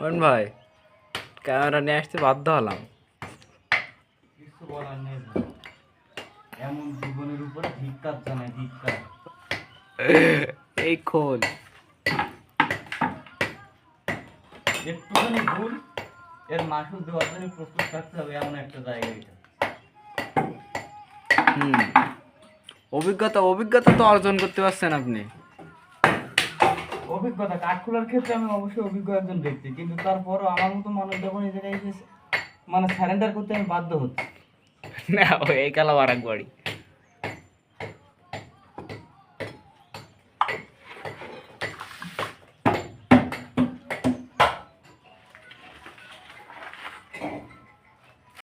মোহন ভাই, ক্যামেরা নিয়ে আসতে বাধ্য হলাম। কিছু বলার নেই ভাই। এমন জীবনের উপরে ধিক্কার জানাই, ধিক্কার। এই খোল। একটুখানি ভুল, এর মাসুল দেওয়ার জন্য প্রস্তুত থাকতে হবে, এমন একটা জায়গা এটা। হুম, অভিজ্ঞতা অভিজ্ঞতা তো অর্জন করতে পারছেন আপনি। অভিজ্ঞতা কাঠ খোলার ক্ষেত্রে আমি অবশ্যই অভিজ্ঞ একজন ব্যক্তি, কিন্তু তারপরও আমার মতো মানুষ যখন এই জায়গায় এসে মানে সারেন্ডার করতে আমি বাধ্য হচ্ছি। না, এই কালাম আর একবারই।